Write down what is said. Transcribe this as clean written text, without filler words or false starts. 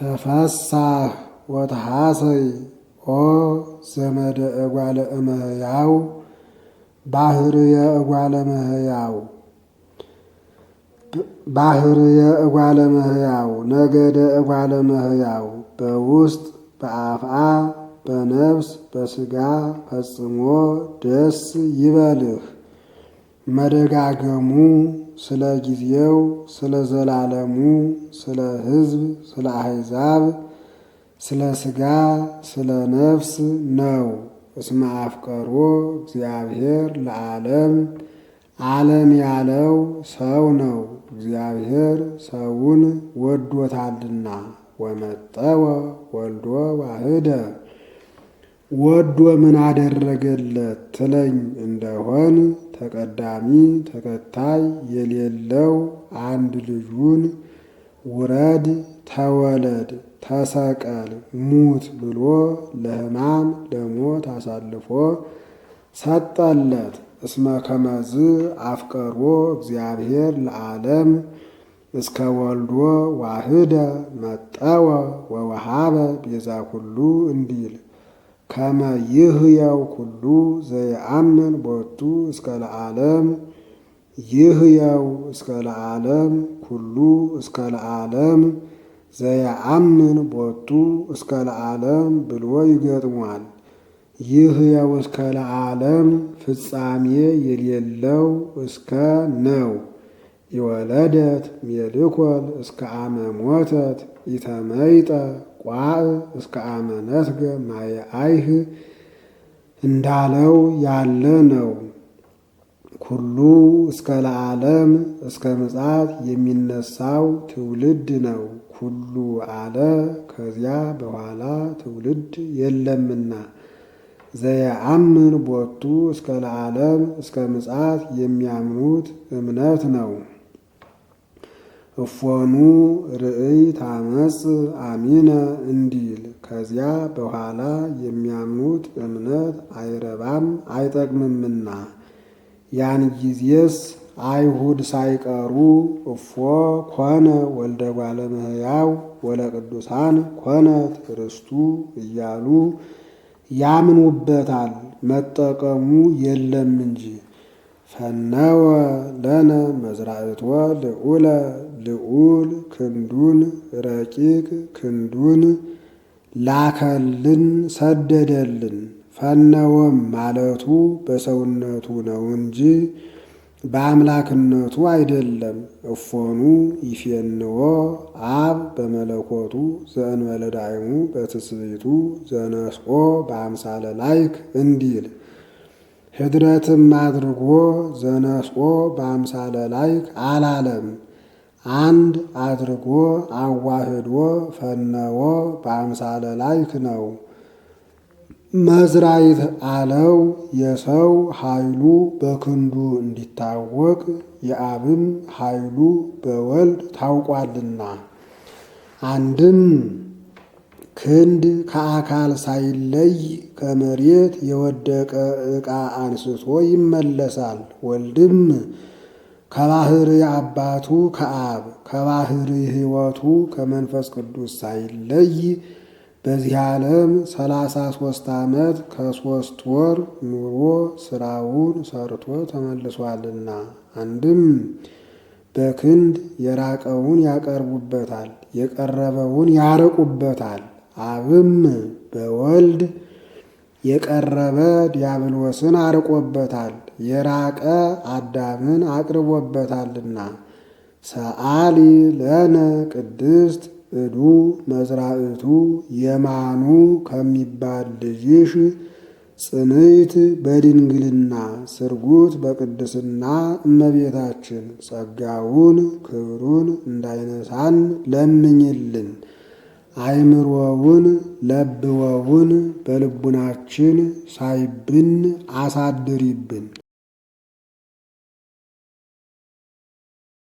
ተፈሳህ ወተሐሰይ ኦ ዘመደ እጓለ እመሕያው ባህርየ እጓለ እመሕያው ባህርየ እጓለ እመሕያው ነገደ እጓለ እመሕያው በውስጥ በአፍአ በነፍስ በሥጋ ፈጽሞ ደስ ይበልህ። መደጋገሙ ስለ ጊዜው ስለ ዘላለሙ ስለ ሕዝብ ስለ አሕዛብ ስለ ሥጋ ስለ ነፍስ ነው። እስመ አፍቀሮ እግዚአብሔር ለዓለም ዓለም ያለው ሰው ነው። እግዚአብሔር ሰውን ወዶታልና። ወመጠወ ወልዶ ዋህደ ወዶ ምን አደረገለት ትለኝ እንደሆን ተቀዳሚ ተከታይ የሌለው አንድ ልጁን ውረድ ተወለድ ተሰቀል ሙት ብሎ ለሕማም ለሞት አሳልፎ ሰጠለት። እስመ ከመዝ አፍቀሮ እግዚአብሔር ለዓለም እስከ ወልዶ ዋህደ መጠወ ወወሃበ ቤዛ ኩሉ እንዲል ከመ ይህየው ኩሉ ዘየአምን ቦቱ እስከ ለዓለም ይህየው እስከ ለዓለም ኩሉ እስከ ለዓለም ዘየአምን ቦቱ እስከ ለዓለም ብሎ ይገጥሟል። ይህየው እስከ ለዓለም ፍጻሜ የሌለው እስከ ነው። የወለደት ሜልኮል እስከ አመ ሞተት ኢተመይጠ ቋዕ እስከ አመ ነስገ ማየ አይህ እንዳለው ያለ ነው። ኩሉ እስከ ለዓለም እስከ ምጽአት የሚነሳው ትውልድ ነው። ኩሉ አለ ከዚያ በኋላ ትውልድ የለምና። ዘየአምን ቦቱ እስከ ለዓለም እስከ ምጽአት የሚያምኑት እምነት ነው። እፎኑ ርእይ ታመጽ አሚነ እንዲል ከዚያ በኋላ የሚያምኑት እምነት አይረባም አይጠቅምምና። ያን ጊዜስ አይሁድ ሳይቀሩ እፎ ኮነ ወልደ እጓለ እመሕያው ወለቅዱሳን ኮነት ርስቱ እያሉ ያምኑበታል። መጠቀሙ የለም እንጂ። ፈነወ ለነ መዝራዕቶ ልዑለ ልዑል ክንዱን ረቂቅ ክንዱን ላከልን ሰደደልን። ፈነወም ማለቱ በሰውነቱ ነው እንጂ በአምላክነቱ አይደለም። እፎኑ ይፌንዎ አብ በመለኮቱ ዘእንበለ ዳይሙ በትስብእቱ ዘነስኦ በአምሳለ ላይክ እንዲል ህድረትም አድርጎ ዘነስኦ በአምሳለ ላይክ አላለም። አንድ አድርጎ አዋህዶ ፈነወ በአምሳለ ላይክ ነው። መዝራዕት አለው የሰው ኃይሉ በክንዱ እንዲታወቅ የአብም ኃይሉ በወልድ ታውቋልና። አንድም ክንድ ከአካል ሳይለይ ከመሬት የወደቀ ዕቃ አንስቶ ይመለሳል። ወልድም ከባሕርይ አባቱ ከአብ ከባሕርይ ሕይወቱ ከመንፈስ ቅዱስ ሳይለይ በዚህ ዓለም 33 ዓመት ከ3 ወር ኑሮ ሥራውን ሰርቶ ተመልሷልና። አንድም በክንድ የራቀውን ያቀርቡበታል፣ የቀረበውን ያርቁበታል። አብም በወልድ የቀረበ ዲያብሎስን አርቆበታል፣ የራቀ አዳምን አቅርቦበታልና። ሰአሊ ለነ ቅድስት እዱ መዝራዕቱ የማኑ ከሚባል ልጅሽ ጽንዕት በድንግልና ስርጉት በቅድስና እመቤታችን ጸጋውን ክብሩን እንዳይነሳን ለምኝልን። አይምሮውን ለብወውን በልቡናችን ሳይብን አሳድሪብን።